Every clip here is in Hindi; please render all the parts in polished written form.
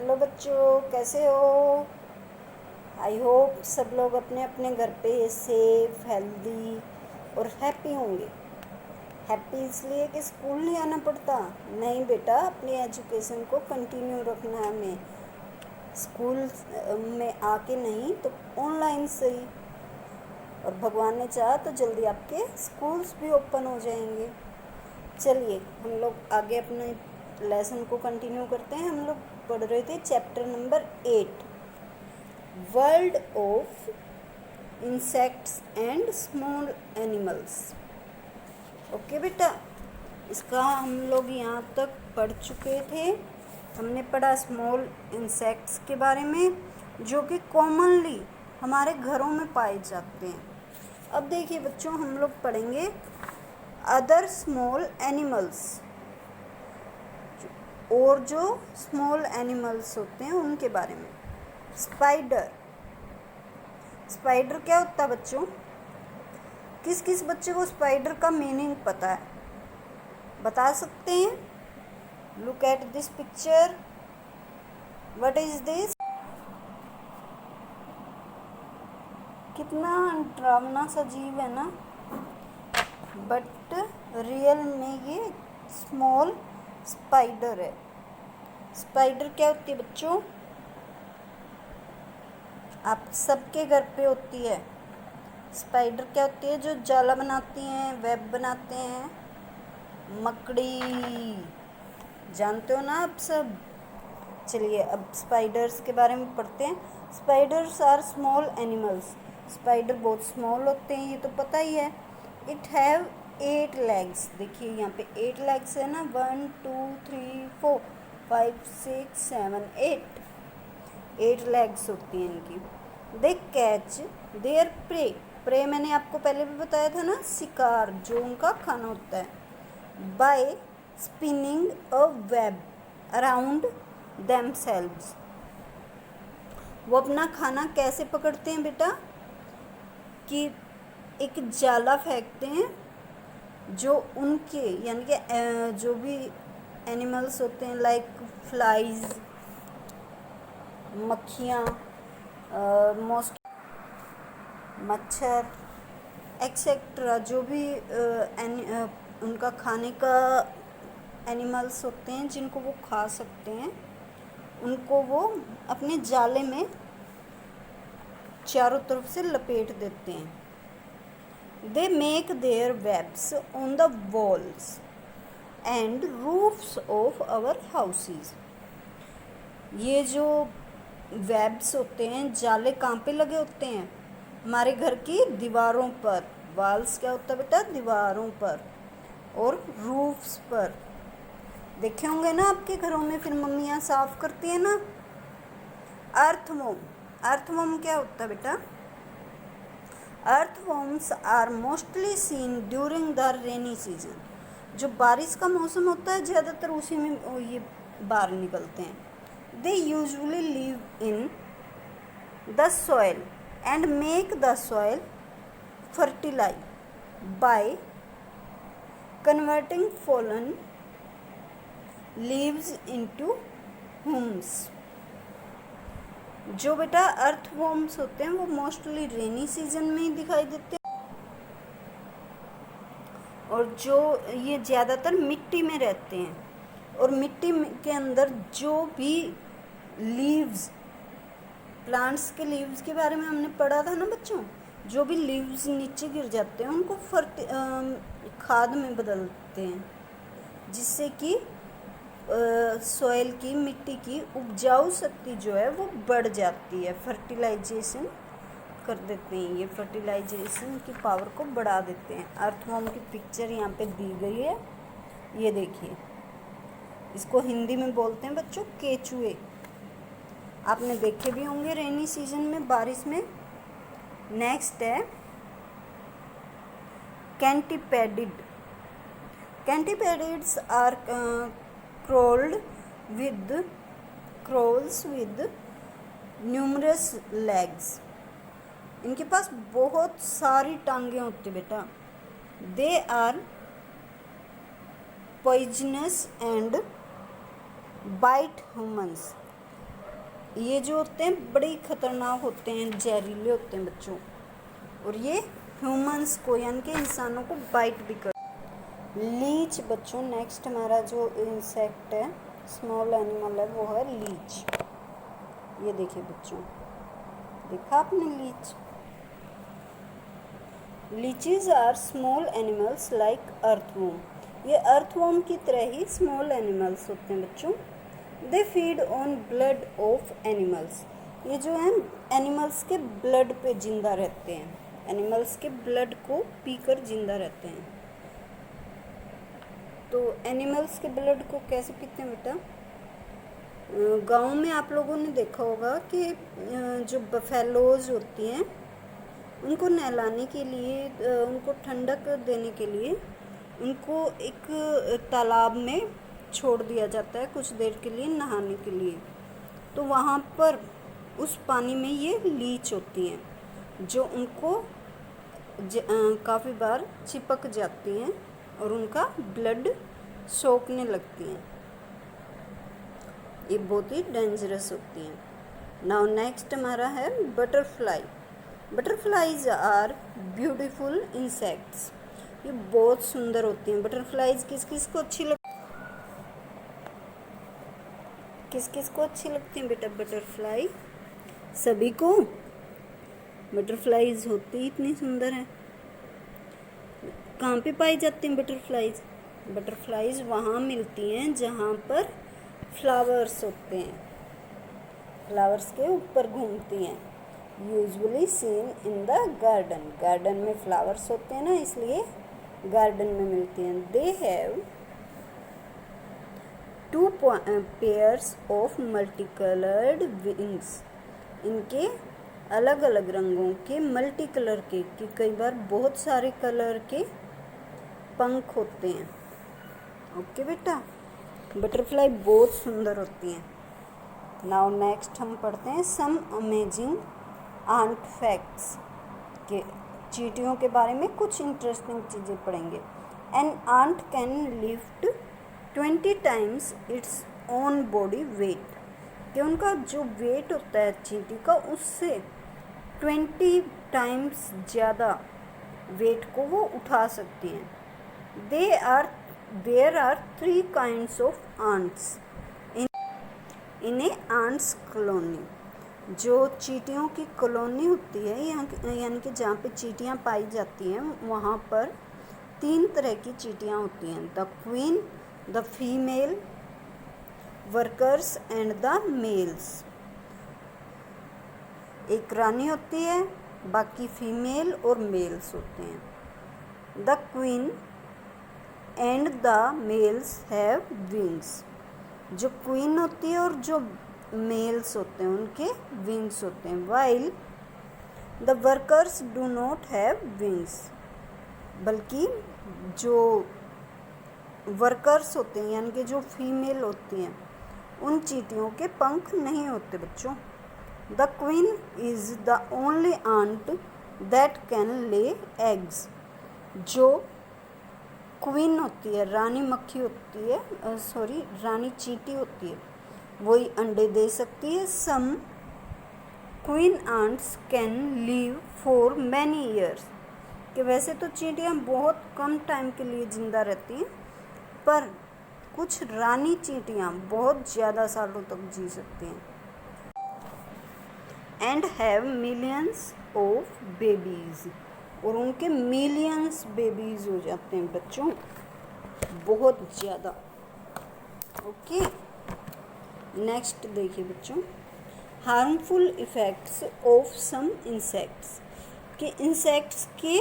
हेलो बच्चों, कैसे हो? आई होप सब लोग अपने अपने घर पे सेफ, हेल्दी और हैप्पी होंगे। हैप्पी इसलिए कि स्कूल नहीं आना पड़ता। नहीं बेटा, अपनी एजुकेशन को कंटिन्यू रखना है हमें। स्कूल में आके नहीं तो ऑनलाइन से ही। और भगवान ने चाहा तो जल्दी आपके स्कूल्स भी ओपन हो जाएंगे। चलिए हम लोग आगे अपने लेसन को कंटिन्यू करते हैं। हम लोग पढ़ रहे थे chapter number 8, world of insects and small animals. Okay बेटा, इसका हम लोग यहाँ तक पढ़ चुके थे। हमने पढ़ा स्मॉल इंसेक्ट्स के बारे में, जो कि कॉमनली हमारे घरों में पाए जाते हैं। अब देखिए बच्चों, हम लोग पढ़ेंगे अदर स्मॉल एनिमल्स, और जो स्मॉल एनिमल्स होते हैं उनके बारे में। स्पाइडर। स्पाइडर क्या होता है बच्चों? किस किस बच्चे को स्पाइडर का मीनिंग पता है? बता सकते हैं? Look at this picture. What is this? कितना डरावना सा जीव है ना, बट रियल में ये स्मॉल स्पाइडर है। स्पाइडर क्या होती है बच्चों? आप सबके घर पे होती है। स्पाइडर क्या होती है? जो जाला बनाती हैं, वेब बनाते हैं। मकड़ी, जानते हो ना आप सब। चलिए अब स्पाइडर्स के बारे में पढ़ते हैं। Spiders are small animals. Spider बहुत स्मॉल होते हैं, ये तो पता ही है। It have 8 legs. देखिए यहाँ पे 8 लेग्स है ना, 1 2 3 4 5 6 7 8 लेग्स होती हैं इनकी। दे कैच देयर प्रे। प्रे मैंने आपको पहले भी बताया था ना, शिकार जो उनका खाना होता है। By spinning a web around themselves. वो अपना खाना कैसे पकड़ते हैं बेटा? कि एक जाला फेंकते हैं, जो उनके यानी कि जो भी एनिमल्स होते हैं, लाइक फ्लाइज, मक्खियाँ, मच्छर एक्सेट्रा, जो भी उनका खाने का एनिमल्स होते हैं जिनको वो खा सकते हैं, उनको वो अपने जाले में चारों तरफ से लपेट देते हैं। They make their webs on the walls and roofs of our houses. ये जो वेब्स होते हैं, जाले कहाँ पे लगे होते हैं? हमारे घर की दीवारों पर। वॉल्स क्या होता है बेटा? दीवारों पर। और रूफ्स पर। देखे होंगे ना आपके घरों में, फिर मम्मियाँ साफ करती है ना। अर्थवॉर्म। अर्थवॉर्म क्या होता है बेटा? Earthworms are mostly seen during the rainy season. जो बारिश का मौसम होता है, ज़्यादातर उसी में ये बाहर निकलते हैं। They usually live in the soil and make the soil fertile by converting fallen leaves into humus। जो बेटा अर्थवॉर्म्स होते हैं वो मोस्टली रेनी सीजन में ही दिखाई देते हैं, और जो ये ज़्यादातर मिट्टी में रहते हैं। और मिट्टी के अंदर जो भी लीव्स, प्लांट्स के लीव्स के बारे में हमने पढ़ा था ना बच्चों, जो भी लीव्स नीचे गिर जाते हैं उनको खाद में बदलते हैं, जिससे कि सॉइल की, मिट्टी की उपजाऊ शक्ति जो है वो बढ़ जाती है। फर्टिलाइजेशन कर देते हैं, ये फर्टिलाइजेशन की पावर को बढ़ा देते हैं। अर्थवॉर्म की पिक्चर यहाँ पे दी गई है, ये देखिए। इसको हिंदी में बोलते हैं बच्चों केचुए। आपने देखे भी होंगे रेनी सीजन में, बारिश में। नेक्स्ट है कैंटिपेडिड। कैंटिपेडिड्स are crawls with numerous legs। इनके पास बहुत सारी टांगे होती बेटा। They are poisonous and bite humans। ये जो होते हैं बड़े खतरनाक होते हैं, जहरीले होते हैं बच्चों, और ये ह्यूमंस को यानी कि इंसानों को बाइट भी कर। लीच बच्चों, नेक्स्ट हमारा जो इंसेक्ट है, स्मॉल एनिमल है, वो है लीच। ये देखिए बच्चों, देखा आपने leech? Leeches are small animals like earthworm. ये अर्थवॉर्म की तरह ही स्मॉल एनिमल्स होते हैं बच्चों। They feed on blood of animals. ये जो है एनिमल्स के ब्लड पे जिंदा रहते हैं, एनिमल्स के ब्लड को पीकर जिंदा रहते हैं। तो एनिमल्स के ब्लड को कैसे पीते हैं बेटा? गांव में आप लोगों ने देखा होगा कि जो बफेलोज होती हैं, उनको नहलाने के लिए, उनको ठंडक देने के लिए उनको एक तालाब में छोड़ दिया जाता है कुछ देर के लिए नहाने के लिए। तो वहाँ पर उस पानी में ये लीच होती हैं जो उनको काफ़ी बार चिपक जाती हैं और उनका ब्लड सोखने लगती हैं। ये बहुत ही डेंजरस होती हैं। नाउ नेक्स्ट हमारा है butterfly. Butterflies are beautiful insects. ये बहुत सुंदर होती हैं। बटरफ्लाइज किस किस को अच्छी लगती हैं बेटा? बटरफ्लाई सभी को। बटरफ्लाइज होती ही इतनी सुंदर है। कहाँ पे पाई जाती हैं बटरफ्लाइज? बटरफ्लाइज वहाँ मिलती हैं जहाँ पर फ्लावर्स होते हैं, फ्लावर्स के ऊपर घूमती हैं। Usually seen in the garden. Garden में फ्लावर्स होते हैं ना, इसलिए गार्डन में मिलती हैं। They have 2 pairs of multicolored wings। इनके अलग अलग रंगों के, मल्टी कलर के, कि कई बार बहुत सारे कलर के पंख होते हैं। ओके बेटा, बटरफ्लाई बहुत सुंदर होती हैं। नाउ नेक्स्ट हम पढ़ते हैं सम अमेजिंग आंट फैक्ट्स के। चींटियों के बारे में कुछ इंटरेस्टिंग चीज़ें पढ़ेंगे। An ant can lift 20 times its own body weight. कि उनका जो वेट होता है चींटी का, उससे 20 टाइम्स ज़्यादा वेट को वो उठा सकती हैं। There are 3 kinds of ants in a ants colony. जो चींटियों की कॉलोनी होती है, यानी कि जहाँ पे चींटियाँ पाई जाती हैं, वहाँ पर 3 तरह की चींटियाँ होती हैं। The queen, the female workers and the mails. एक रानी होती है, बाकी फीमेल और मेल्स होते हैं। The queen and the mails have wings. जो क्वीन होती है और जो मेल्स होते हैं उनके विंग्स होते हैं। While the workers do not have wings. बल्कि जो वर्कर्स होते हैं, यानी कि जो फीमेल होती हैं, उन चींटियों के पंख नहीं होते बच्चों। The queen is the only ant that can lay eggs. जो क्वीन होती है, रानी मक्खी होती है, रानी चींटी होती है, वही अंडे दे सकती है। Some queen ants can live for many years. कि वैसे तो चींटियाँ बहुत कम टाइम के लिए जिंदा रहती हैं, पर कुछ रानी चींटियाँ बहुत ज़्यादा सालों तक जी सकती हैं। And have millions of babies. और उनके मिलियंस बेबीज़ हो जाते हैं बच्चों, बहुत ज़्यादा। ओके, नेक्स्ट देखिए बच्चों, harmful effects of some insects. के इंसेक्ट्स के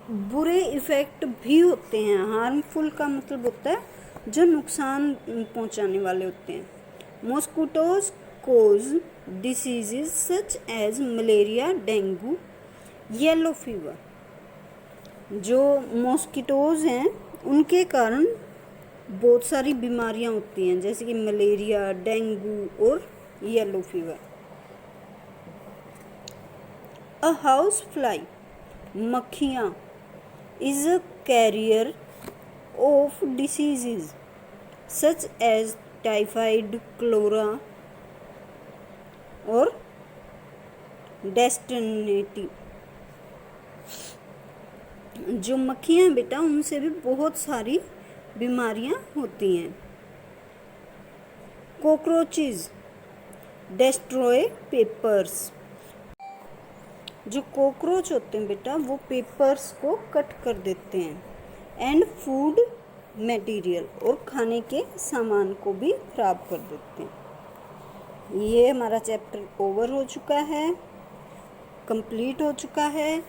बुरे इफ़ेक्ट भी होते हैं। हार्मफुल का मतलब होता है जो नुकसान पहुंचाने वाले होते हैं। Mosquitoes cause diseases such as malaria, dengue, yellow fever. जो मॉस्किटोज हैं उनके कारण बहुत सारी बीमारियां होती हैं, जैसे कि मलेरिया, डेंगू और yellow fever. A house fly, मक्खियाँ, is a carrier of diseases such as typhoid, cholera, और डेस्टिनेटी। जो मक्खियाँ हैं बेटा, उनसे भी बहुत सारी बीमारियां होती हैं। Cockroaches destroy papers. जो कॉकरोच होते हैं बेटा, वो पेपर्स को कट कर देते हैं। एंड फूड मटेरियल, और खाने के सामान को भी खराब कर देते हैं। ये हमारा चैप्टर ओवर हो चुका है, कंप्लीट हो चुका है।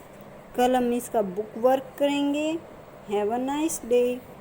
कल हम इसका बुक वर्क करेंगे। Have a nice day.